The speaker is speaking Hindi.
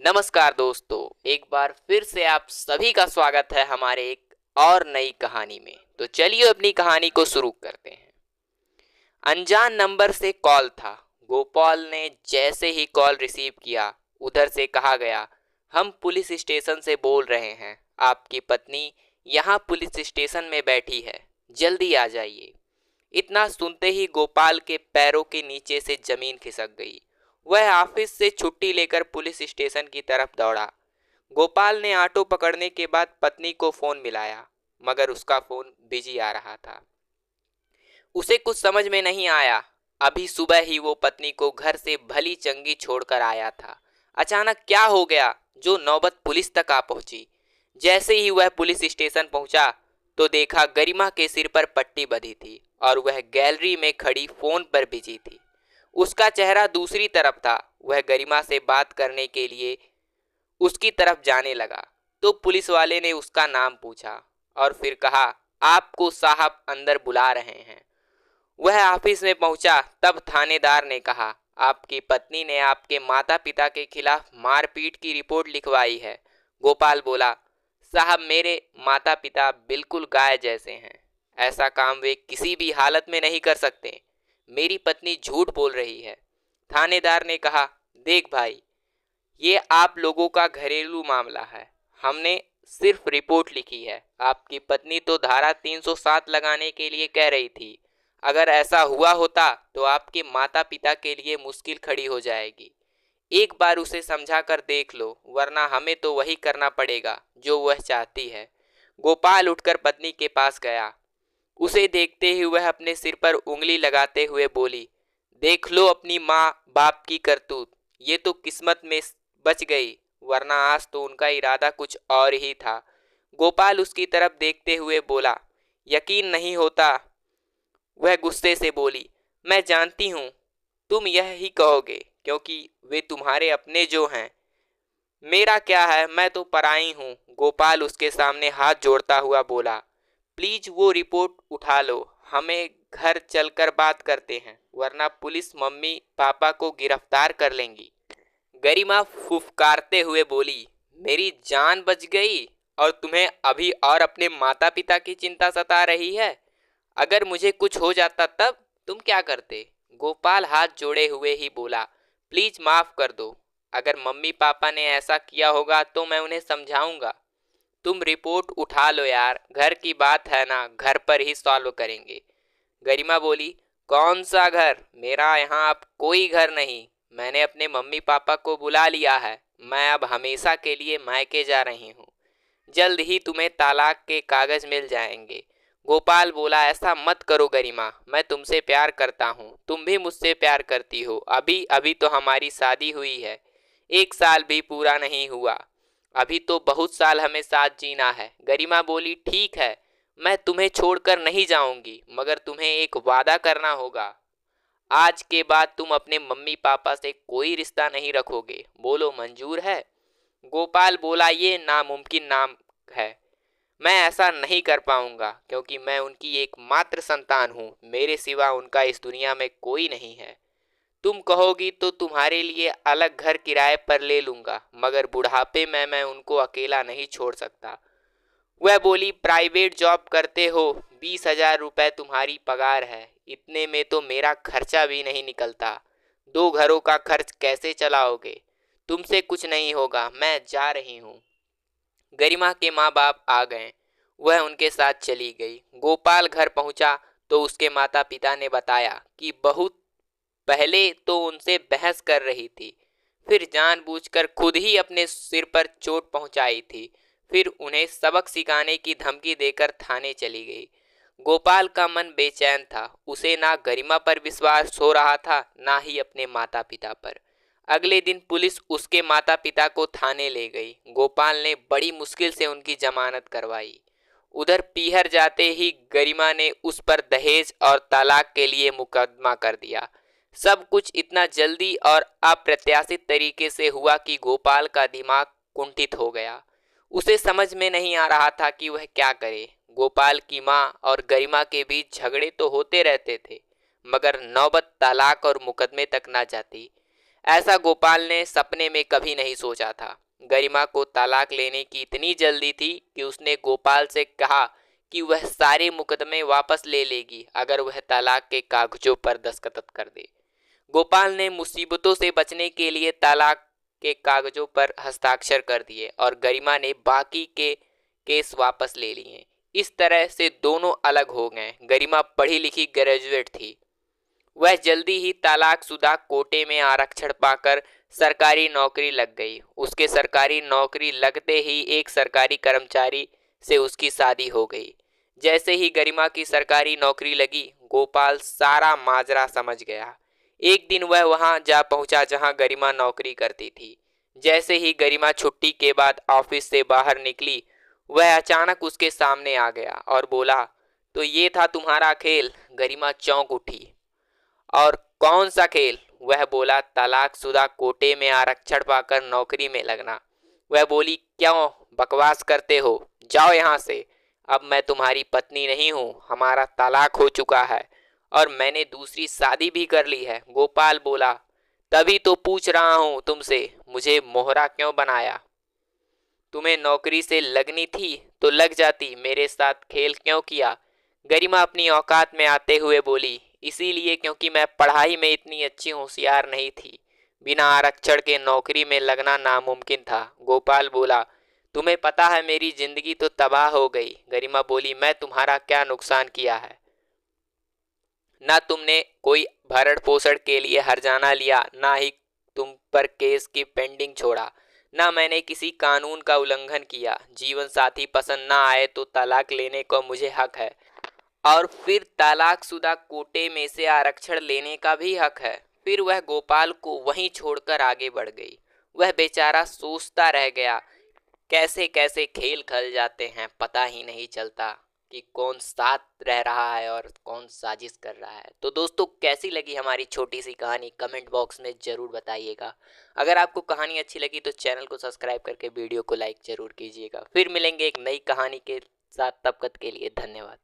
नमस्कार दोस्तों, एक बार फिर से आप सभी का स्वागत है हमारे एक और नई कहानी में। तो चलिए अपनी कहानी को शुरू करते हैं। अनजान नंबर से कॉल था। गोपाल ने जैसे ही कॉल रिसीव किया, उधर से कहा गया, हम पुलिस स्टेशन से बोल रहे हैं। आपकी पत्नी यहाँ पुलिस स्टेशन में बैठी है, जल्दी आ जाइए। इतना सुनते ही गोपाल के पैरों के नीचे से जमीन खिसक गई। वह ऑफिस से छुट्टी लेकर पुलिस स्टेशन की तरफ दौड़ा। गोपाल ने ऑटो पकड़ने के बाद पत्नी को फोन मिलाया, मगर उसका फोन बिजी आ रहा था। उसे कुछ समझ में नहीं आया। अभी सुबह ही वो पत्नी को घर से भली चंगी छोड़कर आया था। अचानक क्या हो गया जो नौबत पुलिस तक आ पहुंची। जैसे ही वह पुलिस स्टेशन पहुंचा तो देखा गरिमा के सिर पर पट्टी बंधी थी और वह गैलरी में खड़ी फोन पर बिजी थी। उसका चेहरा दूसरी तरफ था। वह गरिमा से बात करने के लिए उसकी तरफ जाने लगा तो पुलिस वाले ने उसका नाम पूछा और फिर कहा, आपको साहब अंदर बुला रहे हैं। वह ऑफिस में पहुंचा तब थानेदार ने कहा, आपकी पत्नी ने आपके माता पिता के खिलाफ मारपीट की रिपोर्ट लिखवाई है। गोपाल बोला, साहब मेरे माता पिता बिल्कुल गाय जैसे हैं। ऐसा काम वे किसी भी हालत में नहीं कर सकते। मेरी पत्नी झूठ बोल रही है। थानेदार ने कहा, देख भाई, ये आप लोगों का घरेलू मामला है। हमने सिर्फ रिपोर्ट लिखी है। आपकी पत्नी तो धारा 307 लगाने के लिए कह रही थी। अगर ऐसा हुआ होता तो आपके माता पिता के लिए मुश्किल खड़ी हो जाएगी। एक बार उसे समझा कर देख लो, वरना हमें तो वही करना पड़ेगा जो वह चाहती है। गोपाल उठकर पत्नी के पास गया। उसे देखते ही वह अपने सिर पर उंगली लगाते हुए बोली, देख लो अपनी माँ बाप की करतूत। ये तो किस्मत में बच गई, वरना आज तो उनका इरादा कुछ और ही था। गोपाल उसकी तरफ देखते हुए बोला, यकीन नहीं होता। वह गुस्से से बोली, मैं जानती हूँ तुम यह ही कहोगे, क्योंकि वे तुम्हारे अपने जो हैं। मेरा क्या है, मैं तो पराई हूँ। गोपाल उसके सामने हाथ जोड़ता हुआ बोला, प्लीज वो रिपोर्ट उठा लो। हमें घर चलकर बात करते हैं, वरना पुलिस मम्मी पापा को गिरफ्तार कर लेंगी। गरिमा फुफकारते हुए बोली, मेरी जान बच गई और तुम्हें अभी और अपने माता पिता की चिंता सता रही है। अगर मुझे कुछ हो जाता तब तुम क्या करते। गोपाल हाथ जोड़े हुए ही बोला, प्लीज माफ कर दो। अगर मम्मी पापा ने ऐसा किया होगा तो मैं उन्हें समझाऊंगा। तुम रिपोर्ट उठा लो यार, घर की बात है ना, घर पर ही सॉल्व करेंगे। गरिमा बोली, कौन सा घर, मेरा यहाँ अब कोई घर नहीं। मैंने अपने मम्मी पापा को बुला लिया है। मैं अब हमेशा के लिए मायके जा रही हूँ। जल्द ही तुम्हें तालाक के कागज मिल जाएंगे। गोपाल बोला, ऐसा मत करो गरिमा, मैं तुमसे प्यार करता हूँ, तुम भी मुझसे प्यार करती हो। अभी अभी तो हमारी शादी हुई है, 1 साल भी पूरा नहीं हुआ। अभी तो बहुत साल हमें साथ जीना है। गरिमा बोली, ठीक है, मैं तुम्हें छोड़कर नहीं जाऊंगी, मगर तुम्हें एक वादा करना होगा। आज के बाद तुम अपने मम्मी पापा से कोई रिश्ता नहीं रखोगे। बोलो मंजूर है। गोपाल बोला, ये नामुमकिन नाम है। मैं ऐसा नहीं कर पाऊंगा, क्योंकि मैं उनकी एकमात्र संतान हूँ। मेरे सिवा उनका इस दुनिया में कोई नहीं है। तुम कहोगी तो तुम्हारे लिए अलग घर किराए पर ले लूंगा, मगर बुढ़ापे में मैं उनको अकेला नहीं छोड़ सकता। वह बोली, प्राइवेट जॉब करते हो, 20,000 रुपए तुम्हारी पगार है। इतने में तो मेरा खर्चा भी नहीं निकलता। 2 घरों का खर्च कैसे चलाओगे। तुमसे कुछ नहीं होगा, मैं जा रही हूँ। गरिमा के माँ बाप आ गए। वह उनके साथ चली गई। गोपाल घर पहुंचा तो उसके माता पिता ने बताया कि बहुत पहले तो उनसे बहस कर रही थी, फिर जानबूझकर खुद ही अपने सिर पर चोट पहुंचाई थी, फिर उन्हें सबक सिखाने की धमकी देकर थाने चली गई। गोपाल का मन बेचैन था। उसे ना गरिमा पर विश्वास हो रहा था, ना ही अपने माता पिता पर। अगले दिन पुलिस उसके माता पिता को थाने ले गई। गोपाल ने बड़ी मुश्किल से उनकी जमानत करवाई। उधर पीहर जाते ही गरिमा ने उस पर दहेज और तलाक के लिए मुकदमा कर दिया। सब कुछ इतना जल्दी और अप्रत्याशित तरीके से हुआ कि गोपाल का दिमाग कुंठित हो गया। उसे समझ में नहीं आ रहा था कि वह क्या करे। गोपाल की माँ और गरिमा के बीच झगड़े तो होते रहते थे, मगर नौबत तलाक और मुकदमे तक ना जाती। ऐसा गोपाल ने सपने में कभी नहीं सोचा था। गरिमा को तलाक लेने की इतनी जल्दी थी कि उसने गोपाल से कहा कि वह सारे मुकदमे वापस ले लेगी अगर वह तलाक के कागजों पर दस्तखत कर दे। गोपाल ने मुसीबतों से बचने के लिए तलाक के कागजों पर हस्ताक्षर कर दिए और गरिमा ने बाकी के केस वापस ले लिए। इस तरह से दोनों अलग हो गए। गरिमा पढ़ी लिखी ग्रेजुएट थी। वह जल्दी ही तलाकशुदा कोटे में आरक्षण पाकर सरकारी नौकरी लग गई। उसके सरकारी नौकरी लगते ही एक सरकारी कर्मचारी से उसकी शादी हो गई। जैसे ही गरिमा की सरकारी नौकरी लगी, गोपाल सारा माजरा समझ गया। एक दिन वह वहां जा पहुंचा जहां गरिमा नौकरी करती थी। जैसे ही गरिमा छुट्टी के बाद ऑफिस से बाहर निकली, वह अचानक उसके सामने आ गया और बोला, तो ये था तुम्हारा खेल। गरिमा चौंक उठी। और कौन सा खेल? वह बोला, तलाकशुदा कोटे में आरक्षण पाकर नौकरी में लगना। वह बोली, क्यों बकवास करते हो, जाओ यहाँ से। अब मैं तुम्हारी पत्नी नहीं हूँ, हमारा तलाक हो चुका है और मैंने दूसरी शादी भी कर ली है। गोपाल बोला, तभी तो पूछ रहा हूँ तुमसे, मुझे मोहरा क्यों बनाया? तुम्हें नौकरी से लगनी थी तो लग जाती, मेरे साथ खेल क्यों किया? गरिमा अपनी औकात में आते हुए बोली, इसीलिए क्योंकि मैं पढ़ाई में इतनी अच्छी होशियार नहीं थी। बिना आरक्षण के नौकरी में लगना नामुमकिन था। गोपाल बोला, तुम्हें पता है मेरी जिंदगी तो तबाह हो गई। गरिमा बोली, मैं तुम्हारा क्या नुकसान किया है? ना तुमने कोई भरण पोषण के लिए हर्जाना लिया, ना ही तुम पर केस की पेंडिंग छोड़ा, ना मैंने किसी कानून का उल्लंघन किया। जीवन साथी पसंद ना आए तो तलाक लेने को मुझे हक है और फिर तलाकशुदा कोटे में से आरक्षण लेने का भी हक है। फिर वह गोपाल को वहीं छोड़कर आगे बढ़ गई। वह बेचारा सोचता रह गया, कैसे कैसे खेल खल जाते हैं, पता ही नहीं चलता कि कौन साथ रह रहा है और कौन साजिश कर रहा है। तो दोस्तों, कैसी लगी हमारी छोटी सी कहानी कमेंट बॉक्स में ज़रूर बताइएगा। अगर आपको कहानी अच्छी लगी तो चैनल को सब्सक्राइब करके वीडियो को लाइक ज़रूर कीजिएगा। फिर मिलेंगे एक नई कहानी के साथ, तब तक के लिए धन्यवाद।